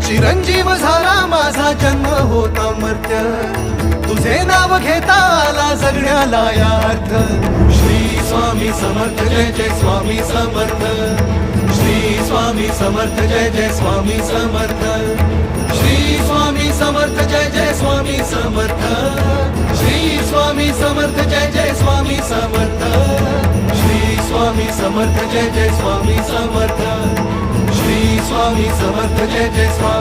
चिरंजीव झाला माझा जन्म होता मर्त्य, तुझे नाव घेता आला जगण्याला यार्थ. श्री स्वामी समर्थ जय जय स्वामी समर्थ, श्री स्वामी समर्थ जय जय स्वामी समर्थ, श्री स्वामी समर्थ जय जय स्वामी समर्थ, श्री स्वामी समर्थ जय जय स्वामी समर्थ, श्री स्वामी समर्थ जय जय स्वामी समर्थ, श्री स्वामी समर्थ जय जय स्वामी